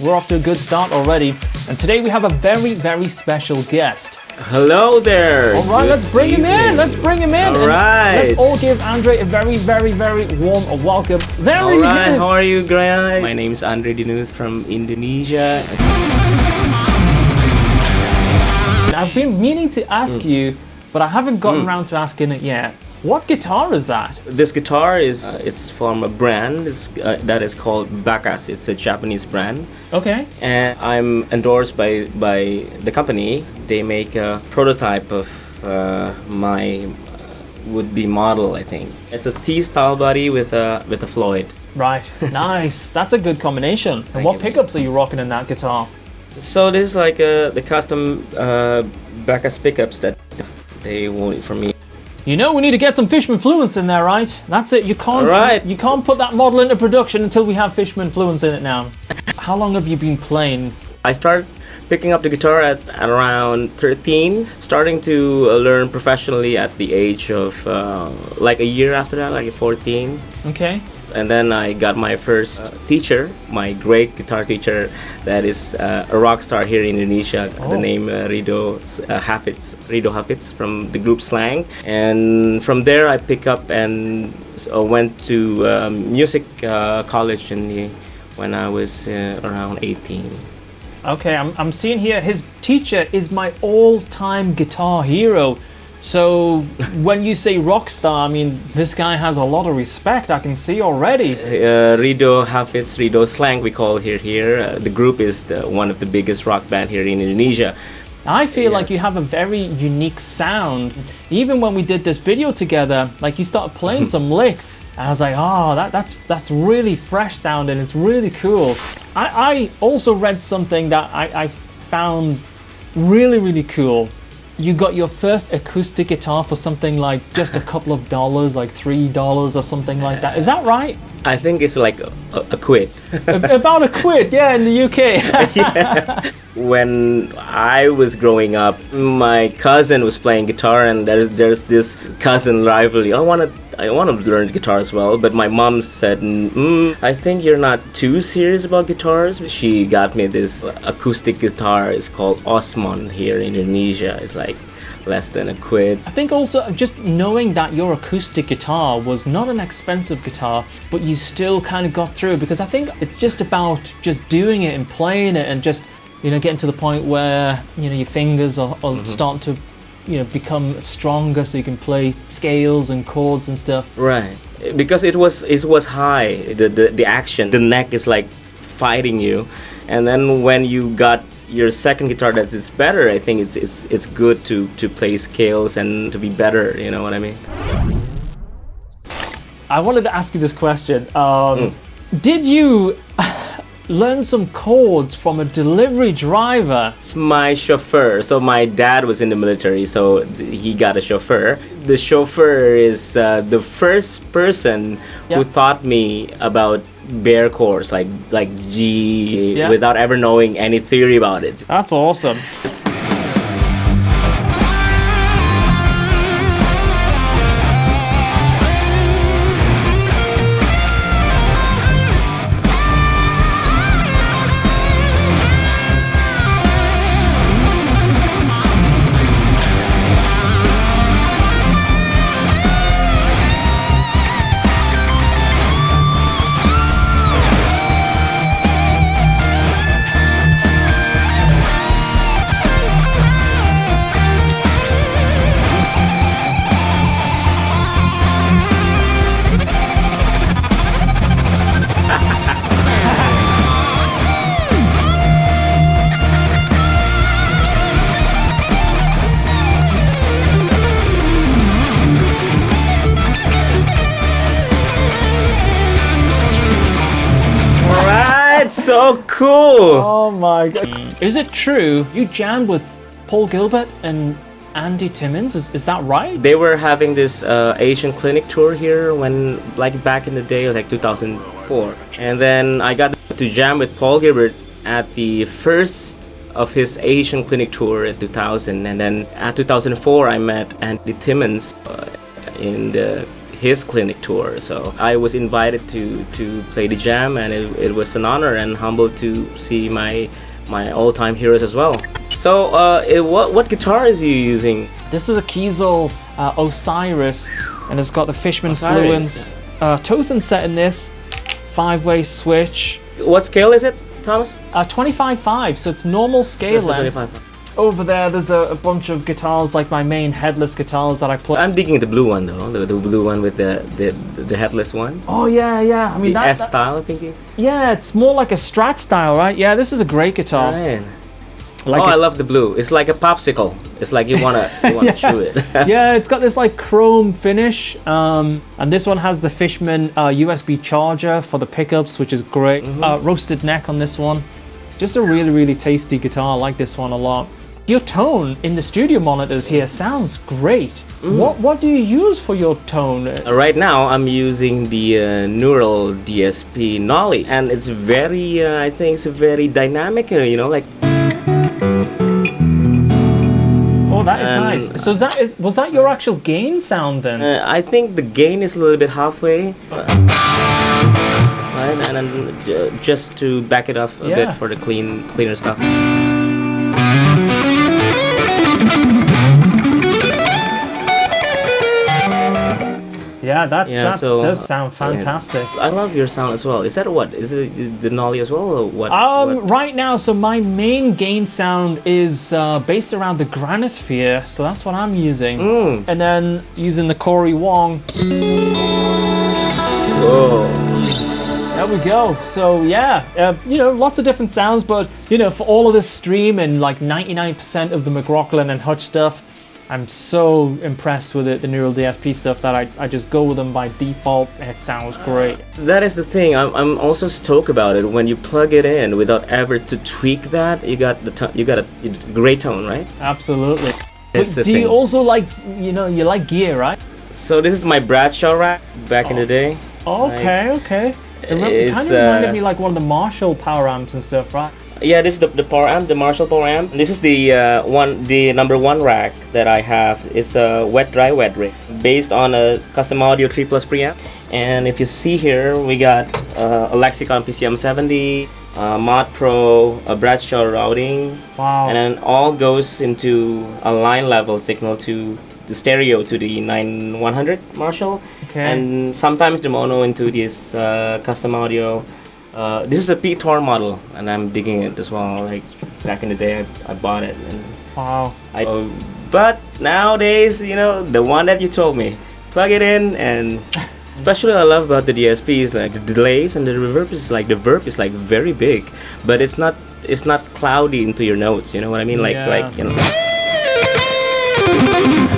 We're off to a good start already. And today we have a very, very special guest. Hello there. All right, let's bring him in. Let's bring him in. All right. Let's all give Andre a very, very, very warm welcome. There he is. How are you, Greg? My name is Andre Dinuth from Indonesia. I've been meaning to ask you, but I haven't gotten around to asking it yet. What guitar is that? This guitar is it's from a brand that is called Bacchus. It's a Japanese brand. Okay. And I'm endorsed by the company. They make a prototype of my would-be model, I think. It's a T-style body with a Floyd. Right. Nice. That's a good combination. And what pickups are you rocking in that guitar? So this is like the custom Bacchus pickups that they wanted from me. You know, we need to get some Fishman fluence in there, right? That's it. You can't put that model into production until we have Fishman fluence in it now. How long have you been playing? I started picking up the guitar at around 13, starting to learn professionally at the age of like a year after that, like 14. Okay. And then I got my first teacher, my great guitar teacher that is a rock star here in Indonesia. The name Rido Hafiz from the group Slang. And from there I picked up and went to music college when I was around 18. Okay, I'm seeing here his teacher is my all-time guitar hero. So when you say rock star, I mean, this guy has a lot of respect, I can see already. Rido Hafiz, Rido Slang we call here. The group is one of the biggest rock band here in Indonesia. I feel like you have a very unique sound. Even when we did this video together, like you started playing some licks, I was like, oh, that's really fresh sounding, it's really cool. I also read something that I found really, really cool. You got your first acoustic guitar for something like just a couple of dollars, like $3 or something like that. Is that right? I think it's like a quid. About a quid, yeah, in the UK. Yeah. When I was growing up, my cousin was playing guitar, and there's this cousin rivalry. I want to learn guitar as well, but my mom said, I think you're not too serious about guitars. She got me this acoustic guitar. It's called Osman here in Indonesia. It's like less than a quid. I think also just knowing that your acoustic guitar was not an expensive guitar, but you still kind of got through, because I think it's just about just doing it and playing it and just, you know, getting to the point where, you know, your fingers are starting to, you know, become stronger so you can play scales and chords and stuff. Right. Because it was high. The action, the neck is like fighting you. And then when you got your second guitar that is better, I think it's good to play scales and to be better, you know what I mean? I wanted to ask you this question. Did you learn some chords from a delivery driver? It's my chauffeur. So my dad was in the military, so he got a chauffeur. The chauffeur is the first person who taught me about bare chords, like G, without ever knowing any theory about it. That's awesome. So cool! Oh my god. Is it true you jammed with Paul Gilbert and Andy Timmons? Is that right? They were having this Asian clinic tour here when, like, back in the day, like 2004. And then I got to jam with Paul Gilbert at the first of his Asian clinic tour in 2000. And then at 2004, I met Andy Timmons in his clinic tour. So I was invited to play the jam, and it was an honor and humble to see my all-time heroes as well. So what guitar is you using? This is a Kiesel Osiris, and it's got the Fishman Fluence Tosin set in this, 5-way switch. What scale is it, Thomas? 25.5, so it's normal scale length. 25. Over there, there's a bunch of guitars, like my main headless guitars that I play. I'm digging the blue one though, the blue one with the headless one. Oh yeah. I mean the S style, I think. Yeah, it's more like a Strat style, right? Yeah, this is a great guitar. Right. Like I love the blue. It's like a popsicle. It's like you wanna chew it. Yeah, it's got this like chrome finish, and this one has the Fishman USB charger for the pickups, which is great. Roasted neck on this one. Just a really tasty guitar. I like this one a lot. Your tone in the studio monitors here sounds great. What do you use for your tone? Right now, I'm using the Neural DSP Nolly, and it's very, I think it's very dynamic. Like. Oh, that is nice. So was that your actual gain sound then? I think the gain is a little bit halfway. Right, and then just to back it up a bit for the cleaner stuff. Yeah, that does sound fantastic. I love your sound as well. Is that what? Is it the Nolly as well, or what? Right now, so my main gain sound is based around the Granisphere, so that's what I'm using. And then using the Corey Wong. Whoa. There we go. So yeah, lots of different sounds, but for all of this stream and like 99% of the McRocklin and Hutch stuff, I'm so impressed with it, the Neural DSP stuff, that I just go with them by default, and it sounds great. That is the thing. I'm also stoked about it. When you plug it in without ever to tweak that, you got a great tone, right? Absolutely. That's But do you also like, you like gear, right? So this is my Bradshaw rack back in the day. Okay. It kind of reminded me like one of the Marshall power amps and stuff, right? Yeah, this is the power amp, the Marshall power amp. This is the number one rack that I have. It's a wet dry rig based on a custom audio 3+ preamp. And if you see here, we got a Lexicon PCM70, Mod Pro, a Bradshaw routing. Wow. And then all goes into a line level signal to the stereo to the 9100 Marshall. Okay. And sometimes the mono into this custom audio. This is a P-Tor model, and I'm digging it as well. Like back in the day, I bought it. And wow. But nowadays, the one that you told me, plug it in, and especially what I love about the DSP is like the delays and the reverb is like very big, but it's not cloudy into your notes. You know what I mean?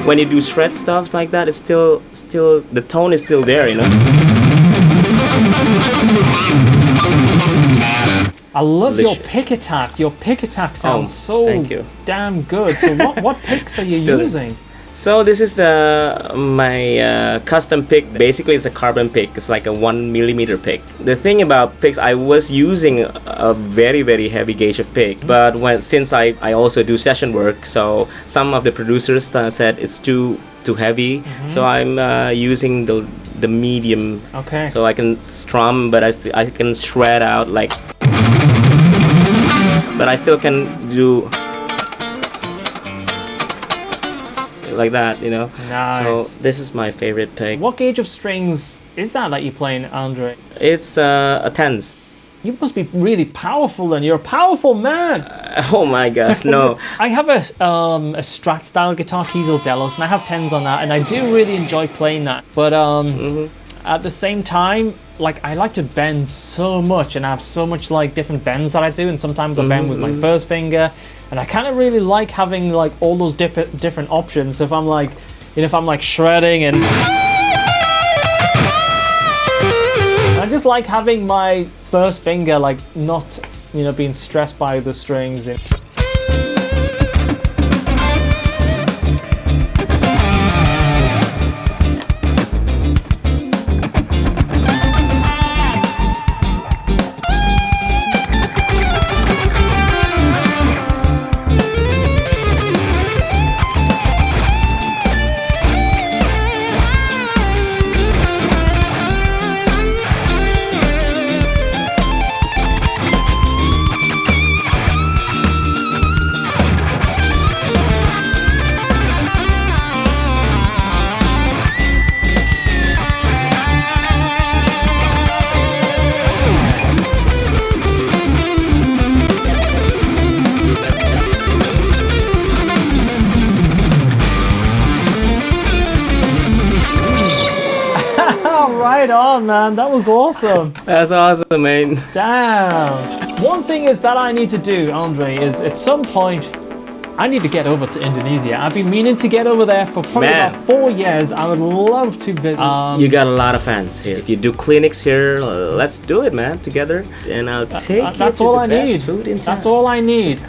When you do shred stuff like that, it's still the tone is still there. I love Delicious. your pick attack. Your pick attack sounds so thank you. damn good. So what picks are you using? So this is my custom pick. Basically, it's a carbon pick. It's like a 1mm pick. The thing about picks, I was using a very heavy gauge of pick, but since I also do session work, so some of the producers said it's too heavy. So I'm using the medium. Okay. So I can strum, but I can shred out like. But I still can do like that, Nice. So this is my favorite pick. What gauge of strings is that you're playing, Andre? It's a tens. You must be really powerful then. You're a powerful man. Oh my god, no. I have a Strat style guitar, Kiesel Delos, and I have tens on that, and I do really enjoy playing that. But at the same time, like I like to bend so much, and I have so much like different bends that I do, and sometimes I bend with my first finger, and I kind of really like having like all those different options. So if I'm like, if I'm like shredding, and I just like having my first finger like not, being stressed by the strings. on, man. That was awesome. That's awesome, man. Damn. One thing is that I need to do, Andre, is at some point I need to get over to Indonesia. I've been meaning to get over there for probably about 4 years. I would love to visit. You got a lot of fans here. If you do clinics here, let's do it, man, together. And I'll take you that's to all the I best need. food in town. That's all I need.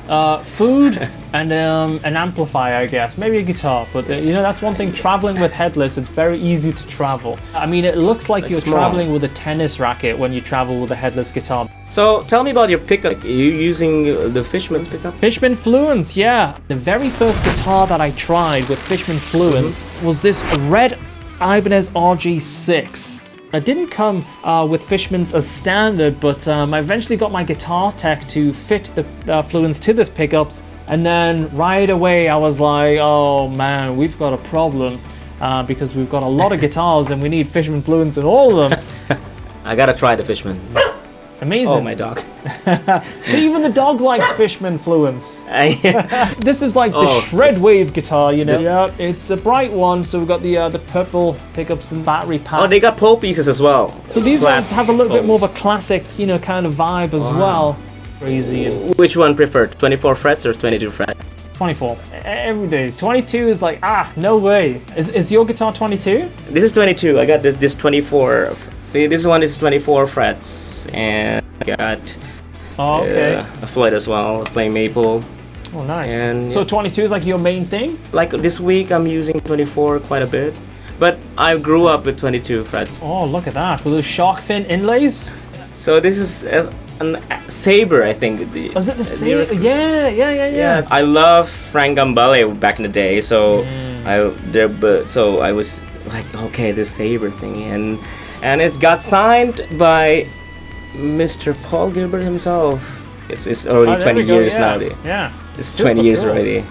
Food and an amplifier, I guess. Maybe a guitar. But you know, that's one thing. Traveling with headless, it's very easy to travel. I mean, it looks like you're small. traveling with a tennis racket when you travel with a headless guitar. So tell me about your pickup. Are you using the Fishman's pickup? Fishman Fluence, yeah. The very first guitar that I tried with Fishman Fluence was this red Ibanez RG6. It didn't come with Fishman's as standard, but I eventually got my guitar tech to fit the Fluence to this pickups, and then right away I was like, oh man, we've got a problem because we've got a lot of guitars and we need Fishman Fluence in all of them. I gotta try the Fishman. Amazing. Oh, my dog. So even the dog likes Fishman Fluence. This is like the shred wave guitar, you know. Yeah, it's a bright one. So we've got the purple pickups and battery pack. Oh, they got pole pieces as well. So these ones have a little bit more of a classic, you know, kind of vibe as well. Crazy. Which one preferred? 24 frets or 22 frets? 24 every day. 22 is like, no way. Is your guitar 22? This is 22. I got this 24. See, this one is 24 frets, and I got a Floyd as well, a flame maple. Oh, nice. And so 22 is like your main thing? Like this week, I'm using 24 quite a bit, but I grew up with 22 frets. Oh, look at that with those shark fin inlays. So this is a Sabre, I think. Was it the Sabre? Yeah. Yes. I love Frank Gambale back in the day, so I was like, okay, this Sabre thing, and it's got signed by Mr. Paul Gilbert himself. It's already 20 years now. Yeah. It's 20 years already.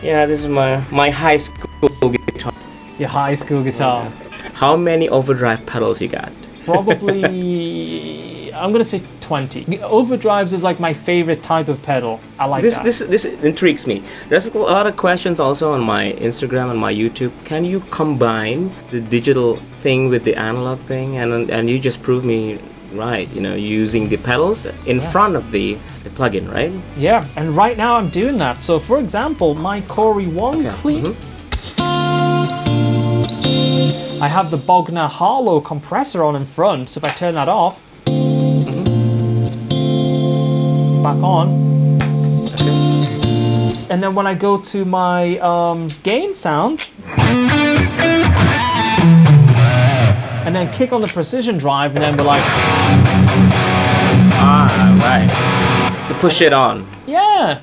Yeah, this is my high school guitar. Your high school guitar. Yeah. How many overdrive pedals you got? Probably, I'm gonna say 20. Overdrives is like my favorite type of pedal. I like that. This intrigues me. There's a lot of questions also on my Instagram and my YouTube. Can you combine the digital thing with the analog thing? And you just proved me right. You know, using the pedals in front of the plugin, right? Yeah, and right now I'm doing that. So for example, my Corey 1 clean. I have the Bogner Harlow compressor on in front, so if I turn that off, back on, and then when I go to my gain sound, and then kick on the precision drive, and then we're like, right, to push it on. Yeah.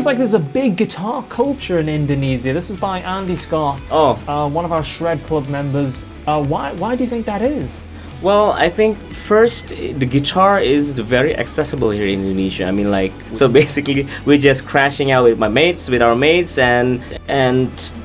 Like there's a big guitar culture in Indonesia. This is by Andy Scott, one of our Shred Club members. Why do you think that is? Well, I think first the guitar is very accessible here in Indonesia. I mean, like, so basically we're just crashing out with our mates, and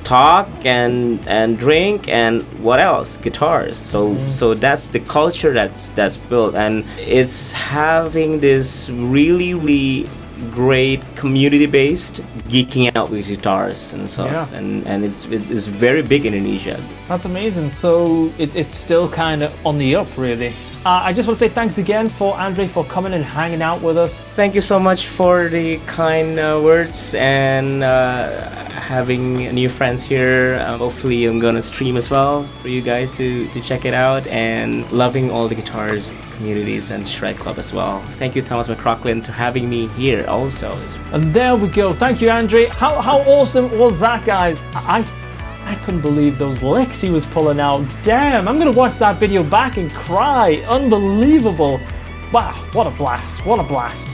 talk and drink and what else? Guitars. So that's the culture that's built, and it's having this really great community-based geeking out with guitars and stuff, and it's very big in Indonesia. That's amazing. So it's still kind of on the up, really. I just want to say thanks again for Andre for coming and hanging out with us. Thank you so much for the kind words and having new friends here. Hopefully I'm gonna stream as well for you guys to check it out, and loving all the guitars communities and Shred Club as well. Thank you, Thomas McRocklin, for having me here also. And there we go. Thank you, Andre. How awesome was that, guys? I couldn't believe those licks he was pulling out. Damn, I'm gonna watch that video back and cry. Unbelievable. Wow, what a blast. What a blast.